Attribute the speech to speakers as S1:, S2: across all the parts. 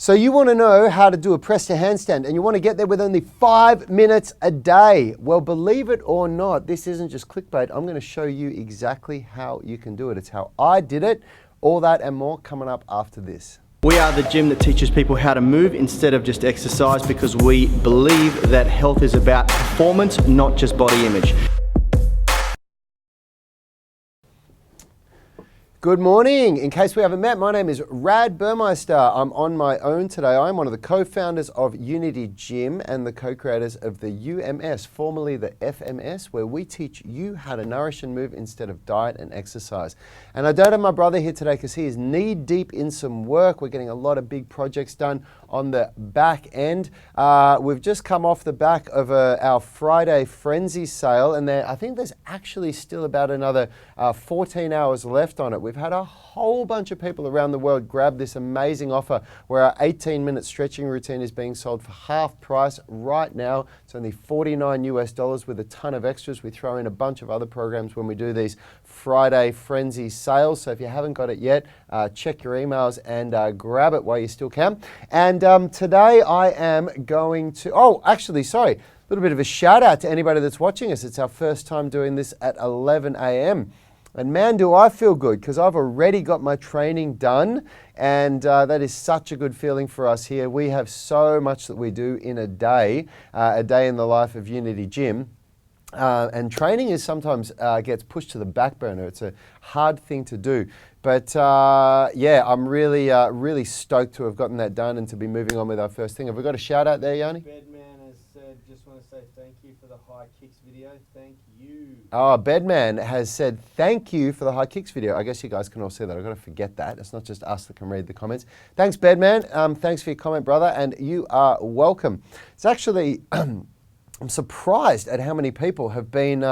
S1: So you want to know how to do a press to handstand and you want to get there with only 5 minutes a day. Well, believe it or not, this isn't just clickbait. I'm going to show you exactly how you can do it. It's how I did it. All that and more coming up after this.
S2: We are the gym that teaches people how to move instead of just exercise, because we believe that health is about performance, not just body image.
S1: Good morning. In case we haven't met, my name is Rad Burmeister. I'm on my own today. I'm one of the co-founders of Unity Gym and the co-creators of the UMS, formerly the FMS, where we teach you how to nourish and move instead of diet and exercise. And I don't have my brother here today because he is knee deep in some work. We're getting a lot of big projects done on the back end. We've just come off the back of our Friday Frenzy sale, and I think there's actually still about another 14 hours left on it. We've had a whole bunch of people around the world grab this amazing offer where our 18-minute stretching routine is being sold for half price right now. It's only $49 US with a ton of extras. We throw in a bunch of other programs when we do these Friday Frenzy sales. So if you haven't got it yet, check your emails and grab it while you still can. And today I am going to, a little bit of a shout out to anybody that's watching us. It's our first time doing this at 11 a.m. And man, do I feel good, because I've already got my training done, and that is such a good feeling for us here. We have so much that we do in a day in the life of Unity Gym. And training is sometimes gets pushed to the back burner. It's a hard thing to do. But yeah, I'm really stoked to have gotten that done and to be moving on with our first thing. Have we got a shout out there, Yanni?
S3: Bedman has said, just want to say thank you for the high kicks video. Thank you.
S1: Oh, Bedman has said thank you for the high kicks video. I guess you guys can all see that. I've got to forget that. It's not just us that can read the comments. Thanks, Bedman. Thanks for your comment, brother, and you are welcome. It's actually, I'm surprised at how many people have been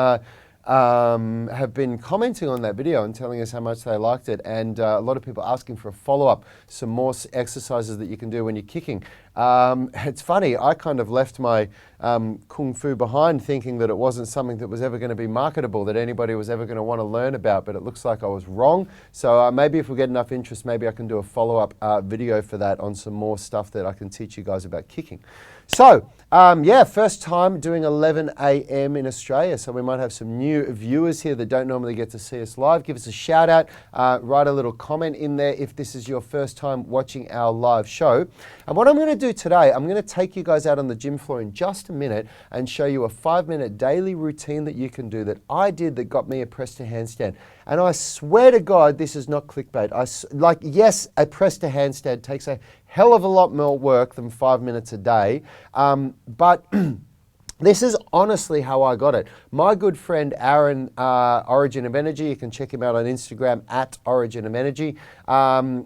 S1: commenting on that video and telling us how much they liked it, and a lot of people asking for a follow-up, some more exercises that you can do when you're kicking. It's funny, I kind of left my Kung Fu behind thinking that it wasn't something that was ever going to be marketable, that anybody was ever going to want to learn about, but it looks like I was wrong. So maybe if we get enough interest, maybe I can do a follow-up video for that on some more stuff that I can teach you guys about kicking. So, yeah, first time doing 11 a.m. in Australia, so we might have some new viewers here that don't normally get to see us live. Give us a shout out, write a little comment in there if this is your first time watching our live show. And what I'm going to do today, I'm going to take you guys out on the gym floor in just a minute and show you a 5-minute daily routine that you can do that I did that got me a press to handstand. And I swear to God, this is not clickbait. Yes, a press to handstand takes a hell of a lot more work than 5 minutes a day, but this is honestly how I got it. My good friend Aaron, Origin of Energy, you can check him out on Instagram at Origin of Energy. I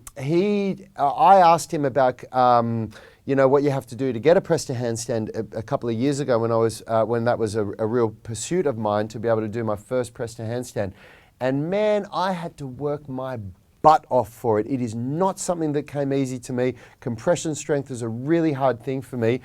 S1: asked him about what you have to do to get a press to handstand a couple of years ago when that was a real pursuit of mine, to be able to do my first press to handstand. And man, I had to work my butt off for it. It is not something that came easy to me. Compression strength is a really hard thing for me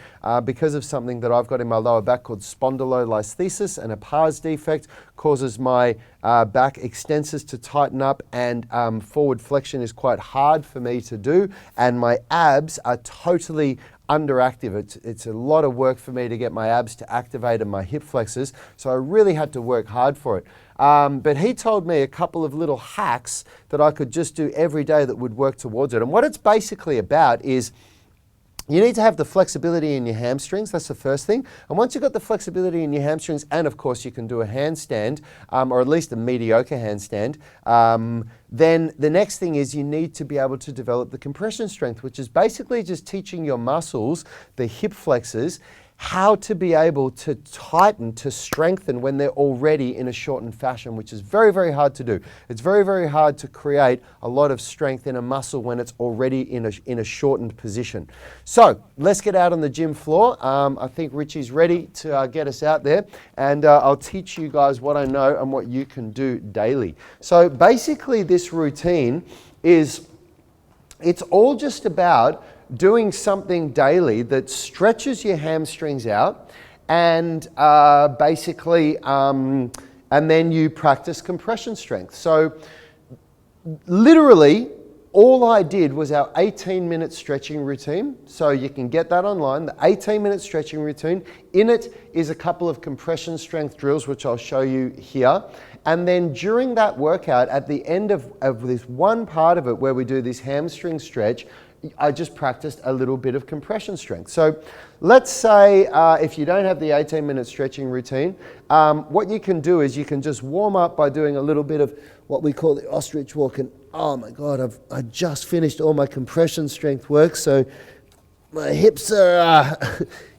S1: because of something that I've got in my lower back called spondylolisthesis, and a pars defect causes my back extensors to tighten up, and forward flexion is quite hard for me to do, and my abs are totally underactive. It's a lot of work for me to get my abs to activate and my hip flexors, so I really had to work hard for it. But he told me a couple of little hacks that I could just do every day that would work towards it. And what it's basically about is you need to have the flexibility in your hamstrings. That's the first thing. And once you've got the flexibility in your hamstrings, and of course you can do a handstand, or at least a mediocre handstand, then the next thing is you need to be able to develop the compression strength, which is basically just teaching your muscles, the hip flexors, how to be able to tighten, to strengthen when they're already in a shortened fashion, which is very, very hard to do. It's very, very hard to create a lot of strength in a muscle when it's already in a shortened position. So let's get out on the gym floor. I think Richie's ready to get us out there, and I'll teach you guys what I know and what you can do daily. So basically this routine it's all just about doing something daily that stretches your hamstrings out, and and then you practice compression strength. So literally all I did was our 18-minute stretching routine. So you can get that online, the 18-minute stretching routine. In it is a couple of compression strength drills, which I'll show you here. And then during that workout, at the end of this one part of it where we do this hamstring stretch, I just practiced a little bit of compression strength. So let's say if you don't have the 18-minute stretching routine, what you can do is you can just warm up by doing a little bit of what we call the ostrich walk. And oh my God, I just finished all my compression strength work, so my hips are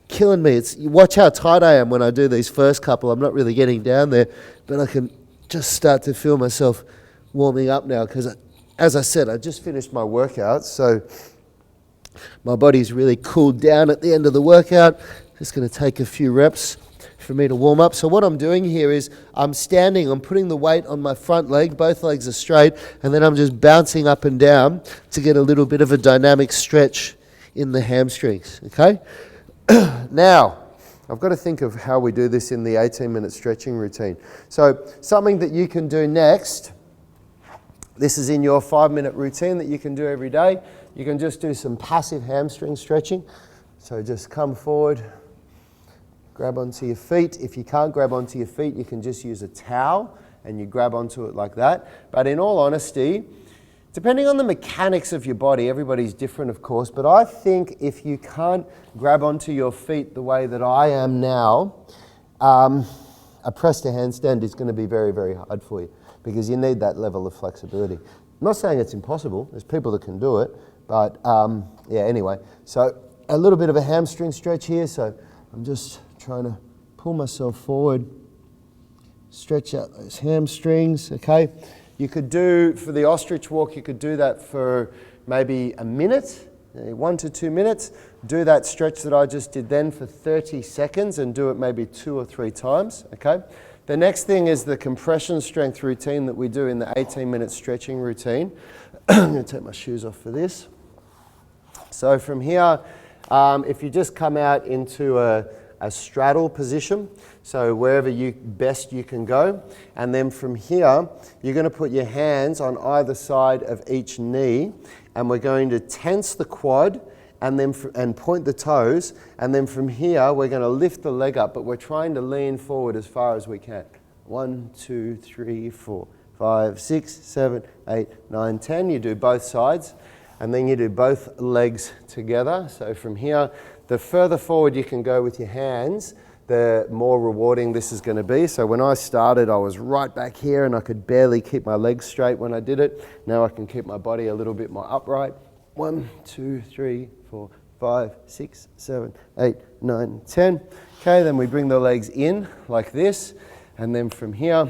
S1: killing me. Watch how tight I am when I do these first couple. I'm not really getting down there, but I can just start to feel myself warming up now because, as I said, I just finished my workout, so my body's really cooled down at the end of the workout. Just going to take a few reps for me to warm up. So what I'm doing here is I'm standing, I'm putting the weight on my front leg, both legs are straight, and then I'm just bouncing up and down to get a little bit of a dynamic stretch in the hamstrings, okay? Now, I've got to think of how we do this in the 18-minute stretching routine. So something that you can do next, this is in your 5-minute routine that you can do every day. You can just do some passive hamstring stretching. So just come forward, grab onto your feet. If you can't grab onto your feet, you can just use a towel and you grab onto it like that. But in all honesty, depending on the mechanics of your body, everybody's different of course, but I think if you can't grab onto your feet the way that I am now, a press to handstand is going to be very, very hard for you because you need that level of flexibility. I'm not saying it's impossible, there's people that can do it, but yeah, anyway. So a little bit of a hamstring stretch here, so I'm just trying to pull myself forward, stretch out those hamstrings, okay? You could do, for the ostrich walk, you could do that for maybe a minute, 1 to 2 minutes. Do that stretch that I just did then for 30 seconds and do it maybe 2 or 3 times, okay? The next thing is the compression strength routine that we do in the 18-minute stretching routine. I'm going to take my shoes off for this. So from here, if you just come out into a straddle position, so wherever best you can go, and then from here you're going to put your hands on either side of each knee, and we're going to tense the quad and then and point the toes, and then from here we're going to lift the leg up, but we're trying to lean forward as far as we can. 1, 2, 3, 4, 5, 6, 7, 8, 9, 10. You do both sides, and then you do both legs together. So from here, the further forward you can go with your hands, the more rewarding this is going to be. So when I started, I was right back here and I could barely keep my legs straight when I did it. Now I can keep my body a little bit more upright. 1, 2, 3, 4, 5, 6, 7, 8, 9, 10. Okay, then we bring the legs in like this, and then from here,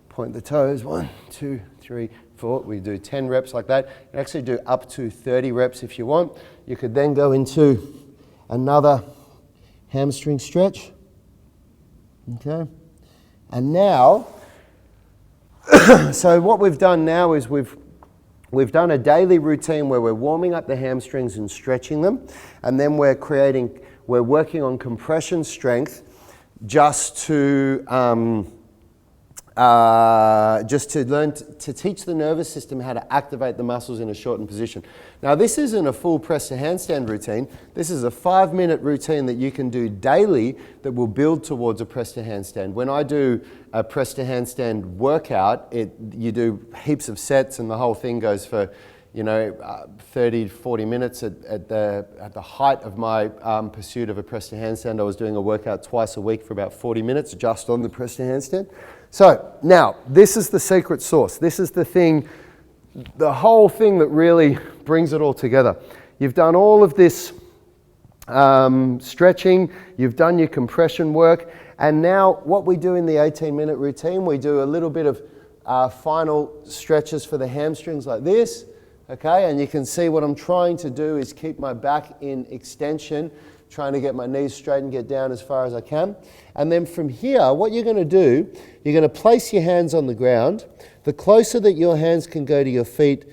S1: point the toes. 1, 2, 3, 4. We do 10 reps like that. You can actually do up to 30 reps if you want. You could then go into another hamstring stretch. Okay, and now, so what we've done now is we've done a daily routine where we're warming up the hamstrings and stretching them, and then we're working on compression strength just to learn to teach the nervous system how to activate the muscles in a shortened position. Now this isn't a full press to handstand routine. This is a 5-minute routine that you can do daily that will build towards a press to handstand. When I do a press to handstand workout, you do heaps of sets and the whole thing goes for 30 to 40 minutes. At the height of my pursuit of a press to handstand, I was doing a workout twice a week for about 40 minutes just on the press to handstand. So now, this is the secret sauce. This is the thing, the whole thing that really brings it all together. You've done all of this stretching, you've done your compression work, and now what we do in the 18-minute routine, we do a little bit of final stretches for the hamstrings like this, okay? And you can see what I'm trying to do is keep my back in extension, trying to get my knees straight and get down as far as I can. And then from here, what you're going to do, you're going to place your hands on the ground. The closer that your hands can go to your feet,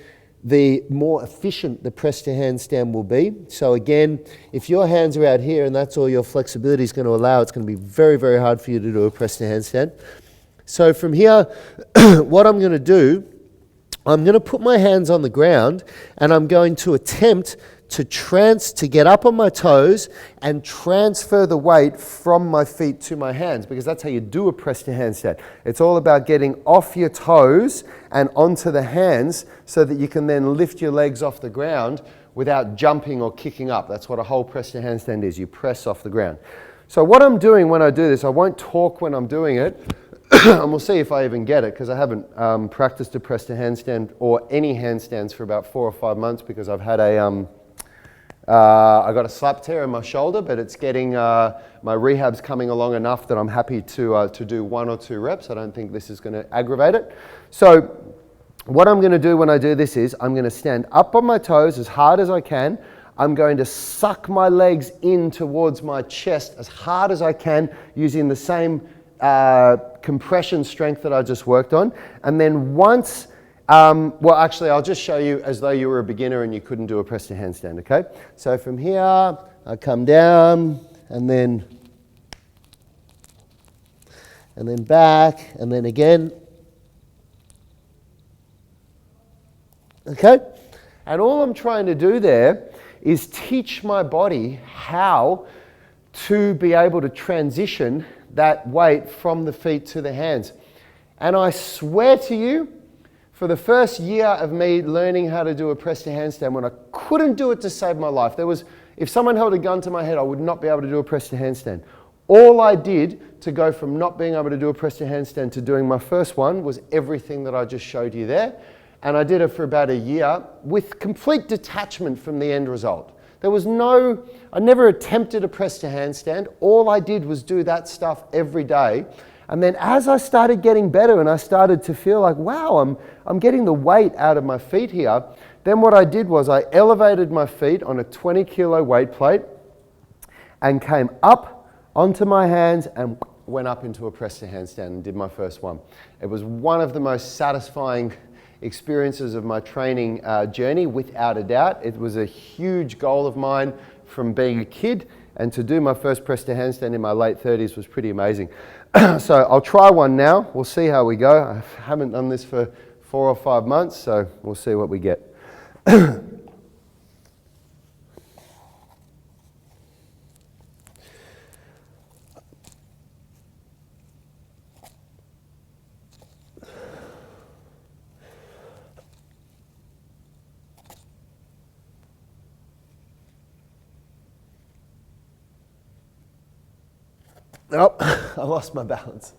S1: the more efficient the press to handstand will be. So again, if your hands are out here and that's all your flexibility is going to allow, it's going to be very, very hard for you to do a press to handstand. So from here, what I'm going to do I'm going to put my hands on the ground and I'm going to attempt to get up on my toes and transfer the weight from my feet to my hands, because that's how you do a press to handstand. It's all about getting off your toes and onto the hands so that you can then lift your legs off the ground without jumping or kicking up. That's what a whole press to handstand is. You press off the ground. So what I'm doing when I do this, I won't talk when I'm doing it, and we'll see if I even get it, because I haven't practiced a press to handstand or any handstands for about 4 or 5 months, because I've had I got a slap tear in my shoulder, but it's getting, my rehab's coming along enough that I'm happy to do 1 or 2 reps. I don't think this is going to aggravate it. So what I'm going to do when I do this is I'm going to stand up on my toes as hard as I can. I'm going to suck my legs in towards my chest as hard as I can using the same compression strength that I just worked on. And then once well, actually, I'll just show you as though you were a beginner and you couldn't do a press to handstand, okay? So from here, I come down, and then back, and then again. Okay? And all I'm trying to do there is teach my body how to be able to transition that weight from the feet to the hands. And I swear to you, for the first year of me learning how to do a press to handstand, when I couldn't do it to save my life, if someone held a gun to my head, I would not be able to do a press to handstand. All I did to go from not being able to do a press to handstand to doing my first one was everything that I just showed you there. And I did it for about a year with complete detachment from the end result. I never attempted a press to handstand. All I did was do that stuff every day. And then as I started getting better and I started to feel like, wow, I'm getting the weight out of my feet here, then what I did was I elevated my feet on a 20-kilo weight plate and came up onto my hands and went up into a press to handstand and did my first one. It was one of the most satisfying experiences of my training journey, without a doubt. It was a huge goal of mine from being a kid, and to do my first press to handstand in my late 30s was pretty amazing. So I'll try one now. We'll see how we go. I haven't done this for 4 or 5 months, so we'll see what we get. Oh, I lost my balance,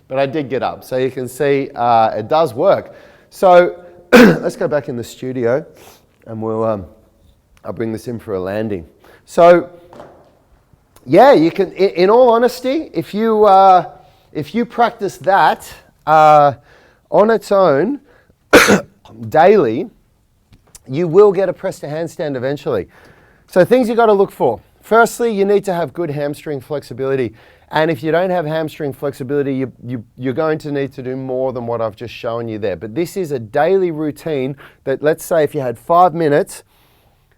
S1: but I did get up. So you can see it does work. So let's go back in the studio and I'll bring this in for a landing. So yeah, you can, in all honesty, if you practice that on its own daily, you will get a press to handstand eventually. So things you got to look for. Firstly, you need to have good hamstring flexibility. And if you don't have hamstring flexibility, you're going to need to do more than what I've just shown you there. But this is a daily routine that, let's say if you had 5 minutes,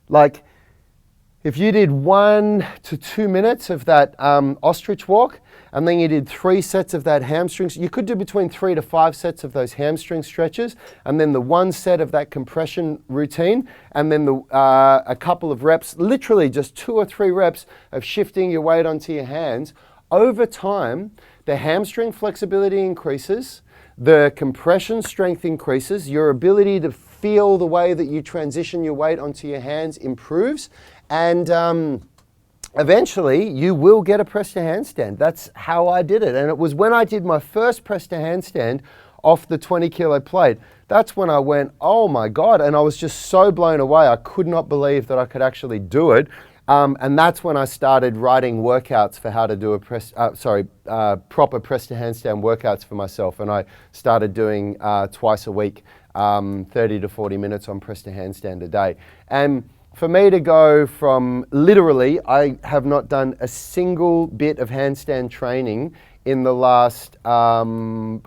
S1: like if you did 1 to 2 minutes of that ostrich walk, and then you did 3 sets of that hamstrings, you could do between 3 to 5 sets of those hamstring stretches, and then the 1 set of that compression routine, and then a couple of reps, literally just 2 or 3 reps of shifting your weight onto your hands. Over time, the hamstring flexibility increases, the compression strength increases, your ability to feel the way that you transition your weight onto your hands improves, and eventually you will get a press to handstand. That's how I did it. And it was when I did my first press to handstand off the 20-kilo plate. That's when I went, oh my God, and I was just so blown away. I could not believe that I could actually do it. And that's when I started writing workouts for how to do proper press to handstand workouts for myself. And I started doing twice a week, 30 to 40 minutes on press to handstand a day. And for me to go from literally, I have not done a single bit of handstand training in the last 4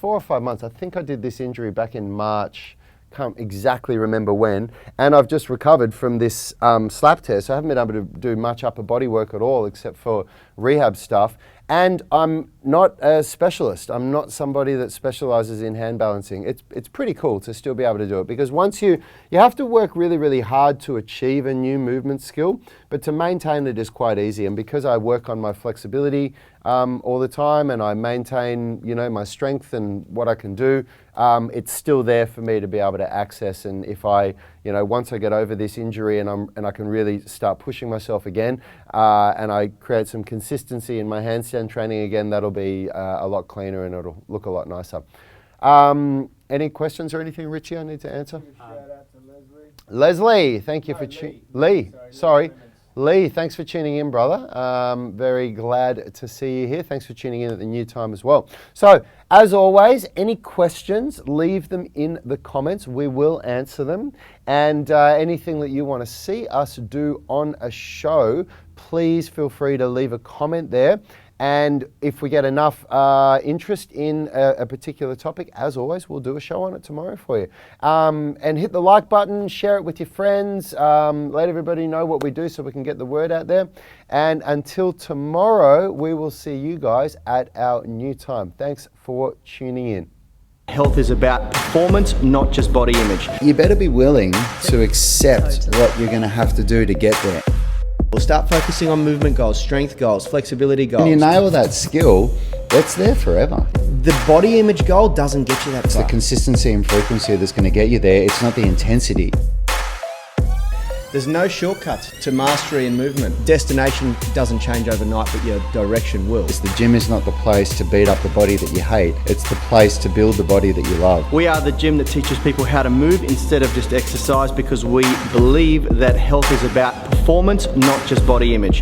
S1: or 5 months. I think I did this injury back in March. Can't exactly remember when, and I've just recovered from this slap tear, so I haven't been able to do much upper body work at all except for rehab stuff, And I'm not a specialist. I'm not somebody that specializes in hand balancing. It's pretty cool to still be able to do it, because once you have to work really, really hard to achieve a new movement skill, but to maintain it is quite easy. And because I work on my flexibility all the time, and I maintain, my strength and what I can do, it's still there for me to be able to access. And if I, once I get over this injury and I can really start pushing myself again, and I create some consistency in my handstand training again, that'll be a lot cleaner and it'll look a lot nicer. Any questions or anything, Richie, I need to answer?
S3: Shout out to Leslie.
S1: Leslie, thank you for
S3: Lee.
S1: Sorry. Lee, thanks for tuning in, brother. Very glad to see you here. Thanks for tuning in at the new time as well. So, as always, any questions, leave them in the comments. We will answer them. And anything that you want to see us do on a show, please feel free to leave a comment there. And if we get enough interest in a particular topic, as always, we'll do a show on it tomorrow for you. And hit the like button, share it with your friends, let everybody know what we do so we can get the word out there. And until tomorrow, we will see you guys at our new time. Thanks for tuning in.
S2: Health is about performance, not just body image.
S4: You better be willing to accept what you're going to have to do to get there.
S2: We'll start focusing on movement goals, strength goals, flexibility goals.
S4: When you nail that skill, that's there forever.
S2: The body image goal doesn't get you that
S4: It's
S2: far.
S4: the consistency and frequency that's going to get you there. It's not the intensity.
S2: There's no shortcuts to mastery and movement. Destination doesn't change overnight, but your direction will.
S4: The gym is not the place to beat up the body that you hate. It's the place to build the body that you love.
S2: We are the gym that teaches people how to move instead of just exercise, because we believe that health is about performance, not just body image.